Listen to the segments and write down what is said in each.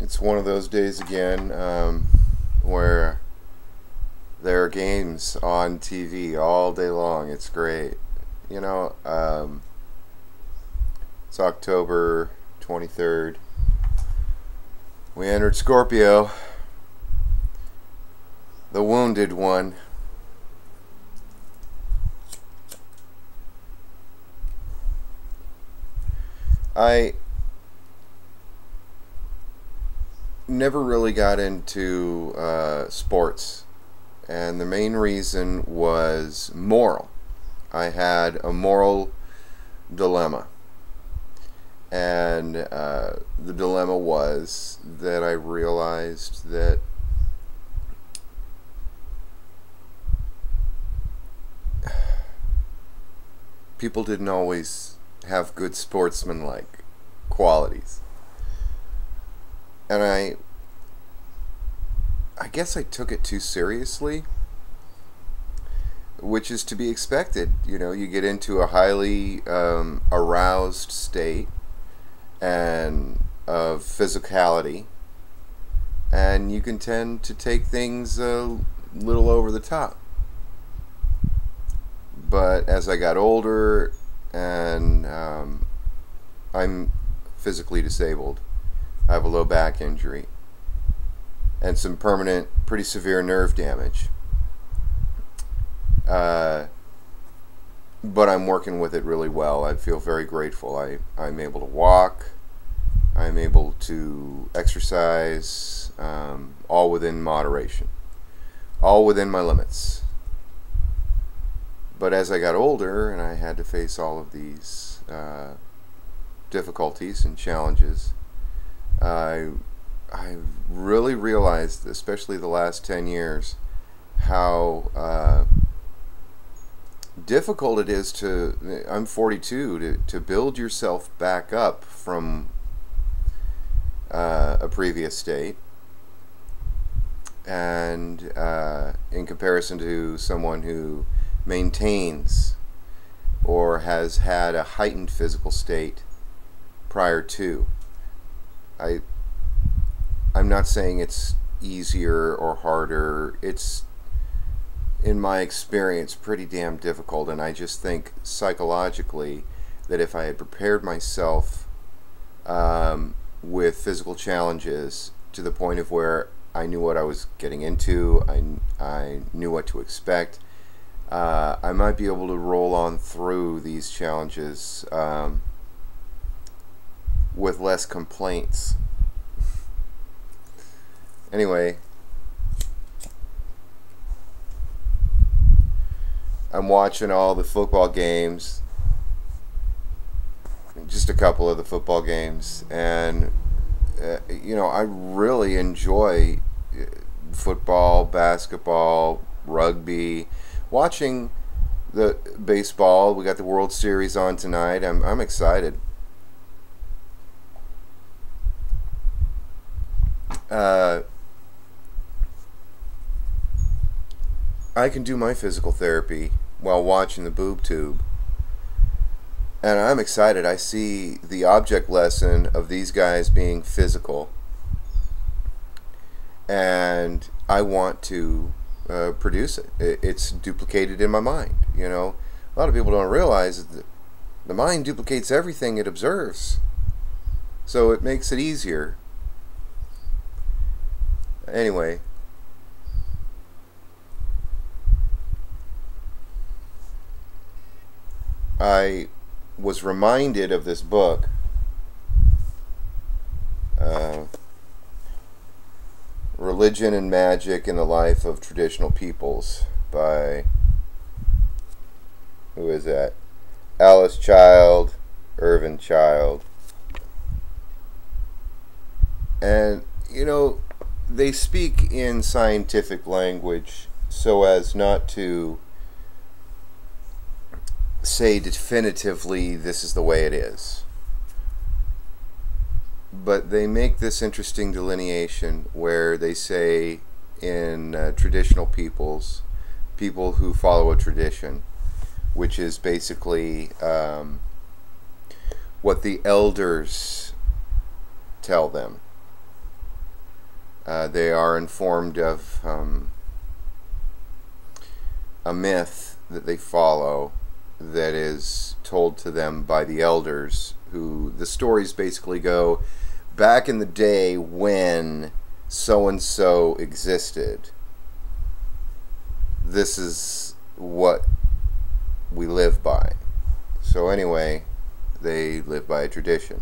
It's one of those days again where there are games on TV all day long. It's great. You know, it's October 23rd. We entered Scorpio, the wounded one. I never really got into sports, and the main reason was moral. I had a moral dilemma, and the dilemma was that I realized that people didn't always have good sportsmanlike qualities. And I guess I took it too seriously, which is to be expected. You know, you get into a highly aroused state and of physicality, and you can tend to take things a little over the top. But as I got older, and I'm physically disabled, I have a low back injury and some permanent, pretty severe nerve damage. But I'm working with it really well. I feel very grateful. I'm able to walk. I'm able to exercise, all within moderation, all within my limits. But as I got older and I had to face all of these difficulties and challenges, I really realized, especially the last 10 years, how difficult it is to, I'm 42, to build yourself back up from a previous state. And in comparison to someone who maintains or has had a heightened physical state prior to. I'm not saying it's easier or harder. It's, in my experience, pretty damn difficult, and I just think psychologically that if I had prepared myself with physical challenges to the point of where I knew what I was getting into, I knew what to expect, I might be able to roll on through these challenges with less complaints. Anyway, I'm watching all the football games, just a couple of the football games, and you know, I really enjoy football, basketball, rugby. Watching the baseball, we got the World Series on tonight. I'm excited. I can do my physical therapy while watching the boob tube, and I'm excited. I see the object lesson of these guys being physical, and I want to produce it. It's duplicated in my mind. You know, a lot of people don't realize that the mind duplicates everything it observes, so it makes it easier. Anyway, I was reminded of this book, Religion and Magic in the Life of Traditional Peoples, by, who is that? Alice Child, Irvin Child. And, you know, they speak in scientific language so as not to say definitively this is the way it is. But they make this interesting delineation where they say in traditional peoples, people who follow a tradition, which is basically what the elders tell them. They are informed of a myth that they follow that is told to them by the elders, who the stories basically go back in the day when so and so existed. This is what we live by. So anyway, they live by a tradition.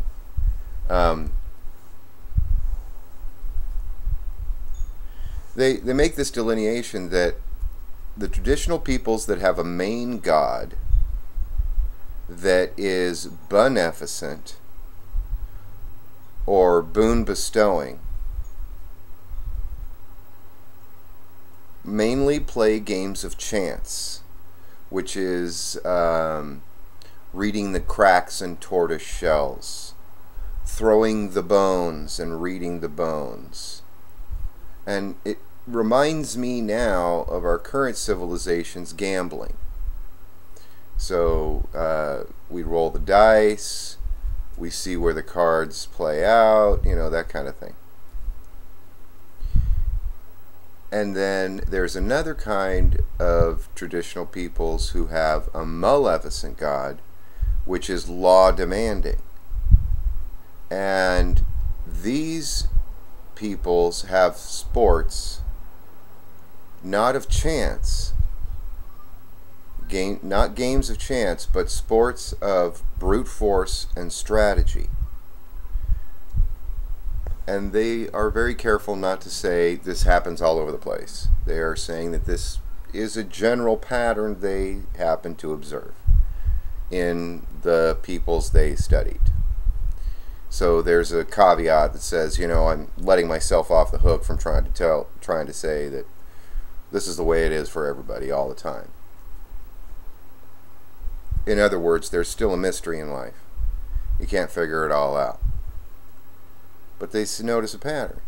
They make this delineation that the traditional peoples that have a main god that is beneficent or boon bestowing mainly play games of chance, which is reading the cracks in tortoise shells, throwing the bones and reading the bones. And it reminds me now of our current civilization's gambling. So we roll the dice, we see where the cards play out, that kind of thing. And then there's another kind of traditional peoples who have a maleficent god, which is law demanding. And these peoples have sports not of chance, not games of chance, but sports of brute force and strategy. And they are very careful not to say this happens all over the place. They are saying that this is a general pattern they happen to observe in the peoples they studied. So there's a caveat that says, I'm letting myself off the hook from trying to say that this is the way it is for everybody all the time. In other words, there's still a mystery in life. You can't figure it all out. But they notice a pattern.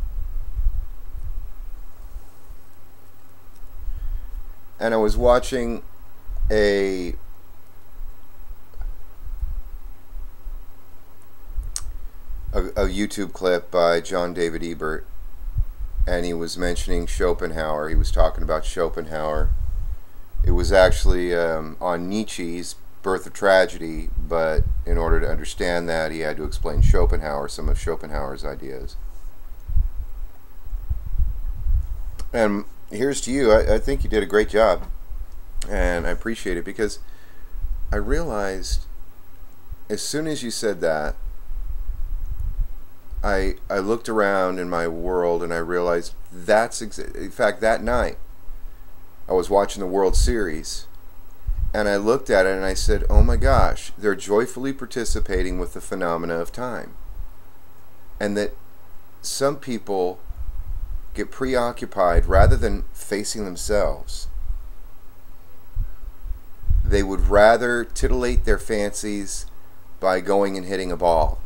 And I was watching a YouTube clip by John David Ebert, and he was mentioning Schopenhauer. He was talking about Schopenhauer. It was actually on Nietzsche's Birth of Tragedy, but in order to understand that, he had to explain Schopenhauer, some of Schopenhauer's ideas. And here's to you. I think you did a great job, and I appreciate it, because I realized as soon as you said that, I looked around in my world and I realized in fact, that night I was watching the World Series, and I looked at it and I said, oh my gosh, they're joyfully participating with the phenomena of time. And that some people get preoccupied rather than facing themselves. They would rather titillate their fancies by going and hitting a ball.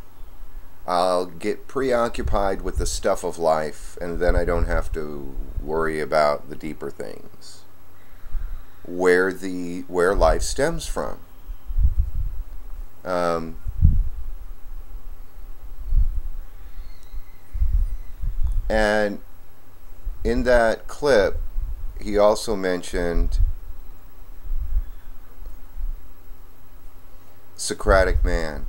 I'll get preoccupied with the stuff of life, and then I don't have to worry about the deeper things. Where life stems from. And in that clip, he also mentioned Socratic man.